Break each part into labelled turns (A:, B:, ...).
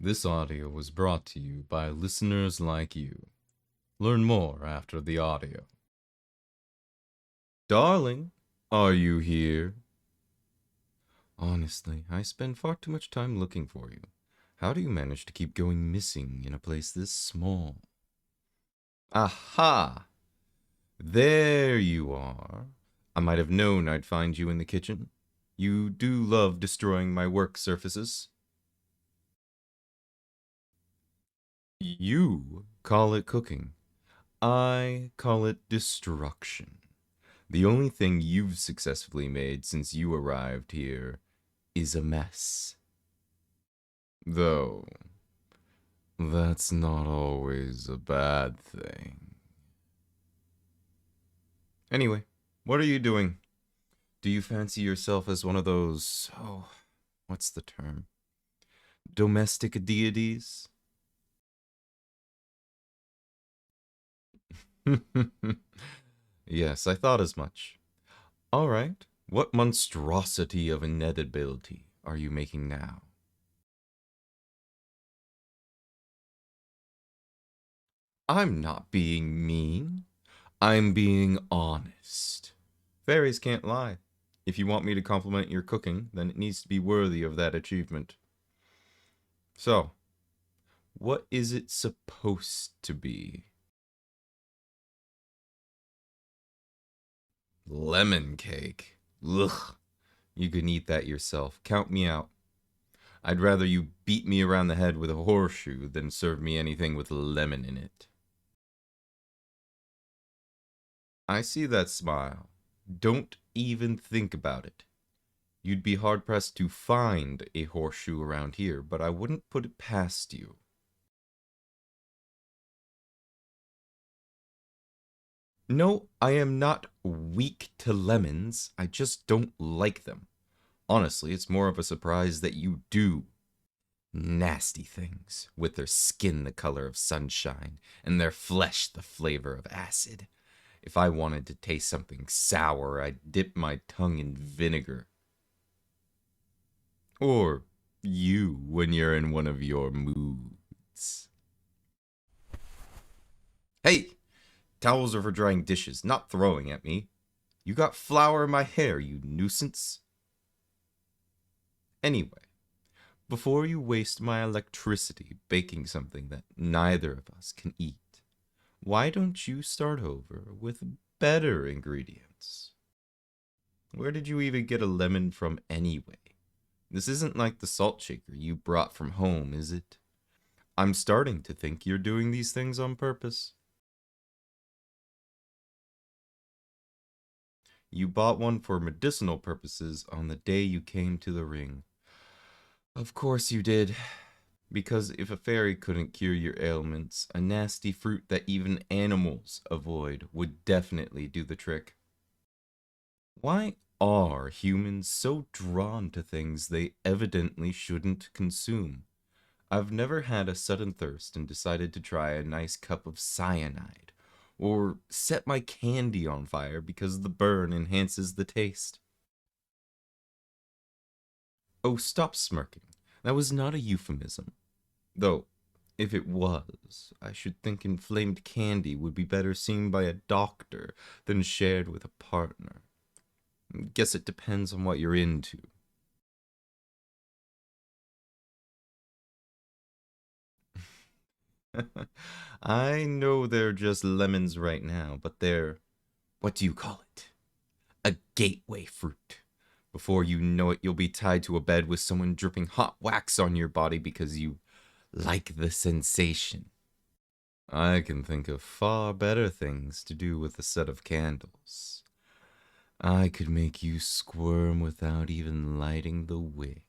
A: This audio was brought to you by listeners like you. Learn more after the audio. Darling, are you here? Honestly, I spend far too much time looking for you. How do you manage to keep going missing in a place this small? Aha! There you are. I might have known I'd find you in the kitchen. You do love destroying my work surfaces. You call it cooking. I call it destruction. The only thing you've successfully made since you arrived here is a mess. Though, that's not always a bad thing. Anyway, what are you doing? Do you fancy yourself as one of those, what's the term? Domestic deities? Yes, I thought as much. All right, what monstrosity of inedibility are you making now? I'm not being mean. I'm being honest. Fairies can't lie. If you want me to compliment your cooking, then it needs to be worthy of that achievement. So, what is it supposed to be? Lemon cake. Ugh. You can eat that yourself. Count me out. I'd rather you beat me around the head with a horseshoe than serve me anything with lemon in it. I see that smile. Don't even think about it. You'd be hard-pressed to find a horseshoe around here, but I wouldn't put it past you. No, I am not weak to lemons. I just don't like them. Honestly, it's more of a surprise that you do. Nasty things, with their skin the color of sunshine, and their flesh the flavor of acid. If I wanted to taste something sour, I'd dip my tongue in vinegar. Or you when you're in one of your moods. Hey! Towels are for drying dishes, not throwing at me. You got flour in my hair, you nuisance. Anyway, before you waste my electricity baking something that neither of us can eat, why don't you start over with better ingredients? Where did you even get a lemon from anyway? This isn't like the salt shaker you brought from home, is it? I'm starting to think you're doing these things on purpose. You bought one for medicinal purposes on the day you came to the ring. Of course you did. Because if a fairy couldn't cure your ailments, a nasty fruit that even animals avoid would definitely do the trick. Why are humans so drawn to things they evidently shouldn't consume? I've never had a sudden thirst and decided to try a nice cup of cyanide, or set my candy on fire because the burn enhances the taste. Oh, stop smirking. That was not a euphemism. Though, if it was, I should think inflamed candy would be better seen by a doctor than shared with a partner. Guess it depends on what you're into. I know they're just lemons right now, but they're, what do you call it? A gateway fruit. Before you know it, you'll be tied to a bed with someone dripping hot wax on your body because you like the sensation. I can think of far better things to do with a set of candles. I could make you squirm without even lighting the wick.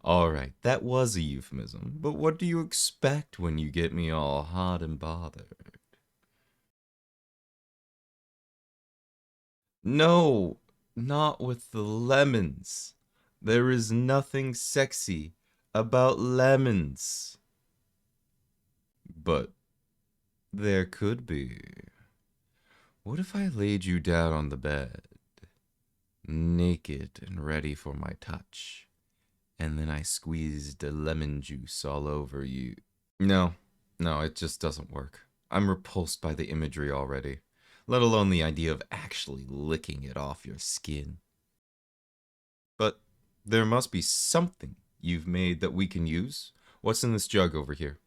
A: All right, that was a euphemism, but what do you expect when you get me all hot and bothered? No, not with the lemons. There is nothing sexy about lemons. But there could be. What if I laid you down on the bed? naked and ready for my touch. And then I squeezed the lemon juice all over you. No, no, it just doesn't work. I'm repulsed by the imagery already, let alone the idea of actually licking it off your skin. But there must be something you've made that we can use. What's in this jug over here?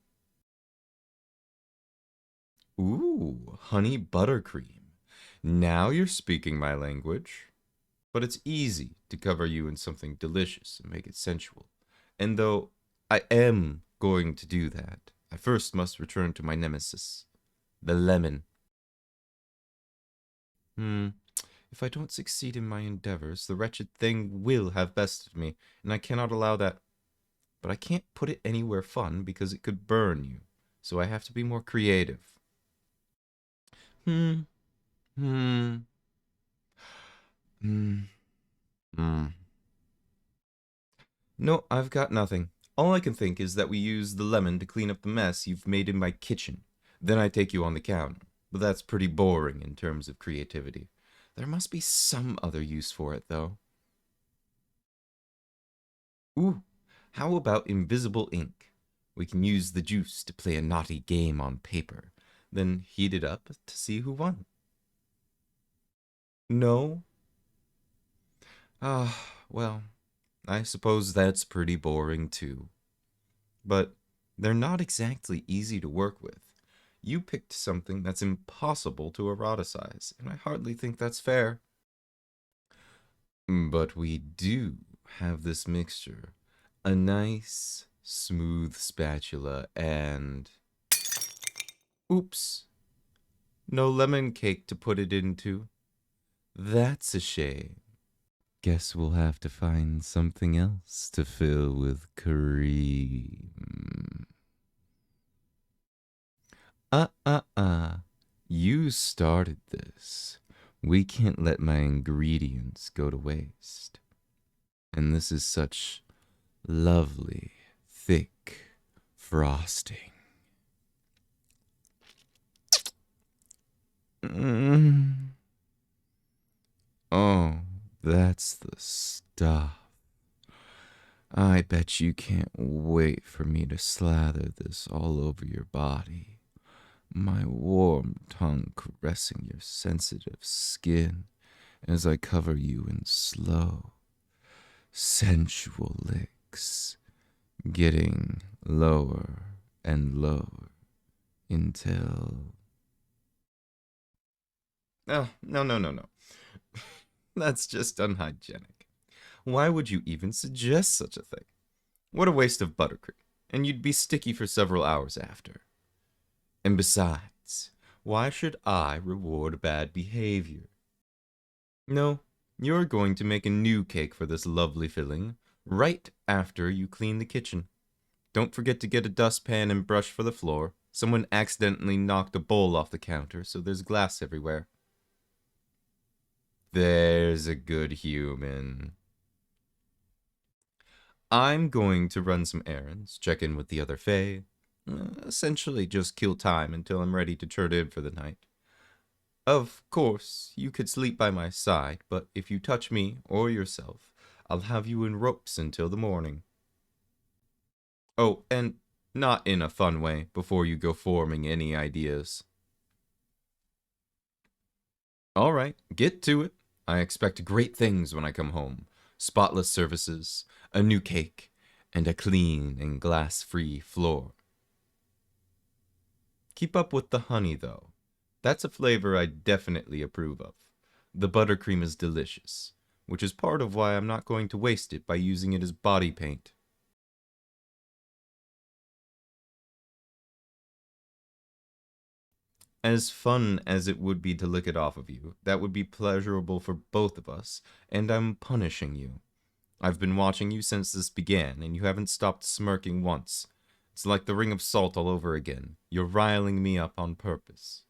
A: Ooh, honey buttercream. Now you're speaking my language. But it's easy to cover you in something delicious and make it sensual. And though I am going to do that, I first must return to my nemesis, the lemon. If I don't succeed in my endeavors, the wretched thing will have bested me, and I cannot allow that. But I can't put it anywhere fun because it could burn you, so I have to be more creative. Hmm, hmm, hmm, hmm. No, I've got nothing. All I can think is that we use the lemon to clean up the mess you've made in my kitchen. Then I take you on the counter. But that's pretty boring in terms of creativity. There must be some other use for it, though. Ooh, how about invisible ink? We can use the juice to play a naughty game on paper, then heat it up to see who won. No? Ah, well, I suppose that's pretty boring too. But they're not exactly easy to work with. You picked something that's impossible to eroticize, and I hardly think that's fair. But we do have this mixture. A nice, smooth spatula and... Oops. No lemon cake to put it into. That's a shame. Guess we'll have to find something else to fill with cream. You started this. We can't let my ingredients go to waste. And this is such lovely, thick frosting. Oh, that's the stuff. I bet you can't wait for me to slather this all over your body. My warm tongue caressing your sensitive skin as I cover you in slow, sensual licks, getting lower and lower until... Oh, no, no, no, no. That's just unhygienic. Why would you even suggest such a thing? What a waste of buttercream, and you'd be sticky for several hours after. And besides, why should I reward bad behavior? No, you're going to make a new cake for this lovely filling right after you clean the kitchen. Don't forget to get a dustpan and brush for the floor. Someone accidentally knocked a bowl off the counter, so there's glass everywhere. There's a good human. I'm going to run some errands, check in with the other Fae, essentially just kill time until I'm ready to turn in for the night. Of course, you could sleep by my side, but if you touch me or yourself, I'll have you in ropes until the morning. Oh, and not in a fun way before you go forming any ideas. All right, get to it. I expect great things when I come home. Spotless surfaces, a new cake, and a clean and glass-free floor. Keep up with the honey, though. That's a flavor I definitely approve of. The buttercream is delicious, which is part of why I'm not going to waste it by using it as body paint. As fun as it would be to lick it off of you, that would be pleasurable for both of us, and I'm punishing you. I've been watching you since this began, and you haven't stopped smirking once. It's like the ring of salt all over again. You're riling me up on purpose.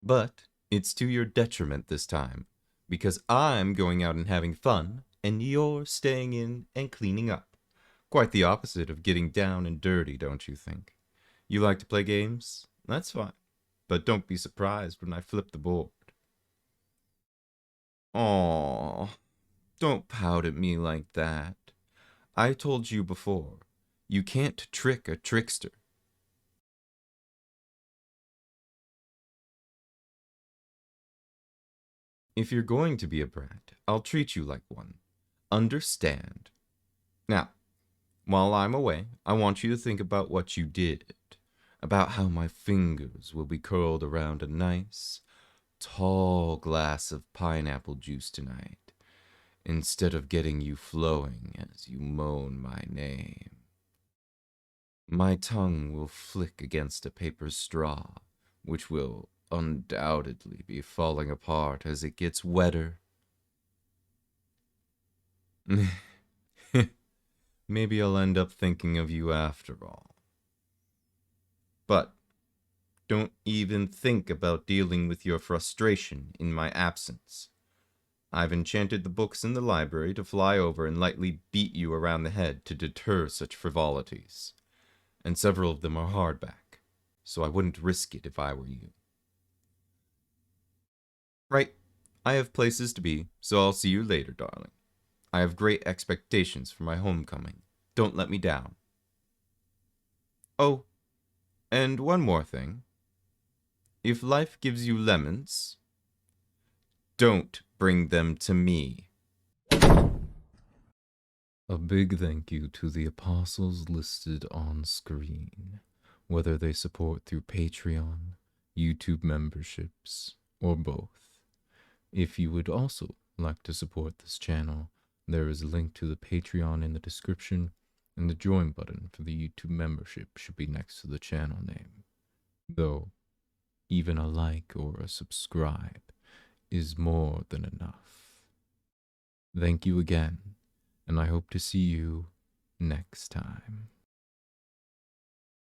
A: But it's to your detriment this time, because I'm going out and having fun, and you're staying in and cleaning up. Quite the opposite of getting down and dirty, don't you think? You like to play games? That's fine. But don't be surprised when I flip the board. Aw, don't pout at me like that. I told you before, you can't trick a trickster. If you're going to be a brat, I'll treat you like one. Understand? Now, while I'm away, I want you to think about what you did. About how my fingers will be curled around a nice, tall glass of pineapple juice tonight, instead of getting you flowing as you moan my name. My tongue will flick against a paper straw, which will undoubtedly be falling apart as it gets wetter. Maybe I'll end up thinking of you after all. But don't even think about dealing with your frustration in my absence. I've enchanted the books in the library to fly over and lightly beat you around the head to deter such frivolities. And several of them are hardback, so I wouldn't risk it if I were you. Right, I have places to be, so I'll see you later, darling. I have great expectations for my homecoming. Don't let me down. Oh, and one more thing. If life gives you lemons, don't bring them to me. A big thank you to the apostles listed on screen, whether they support through Patreon, YouTube memberships, or both. If you would also like to support this channel, there is a link to the Patreon in the description, and the join button for the YouTube membership should be next to the channel name. Though, even a like or a subscribe is more than enough. Thank you again, and I hope to see you next time.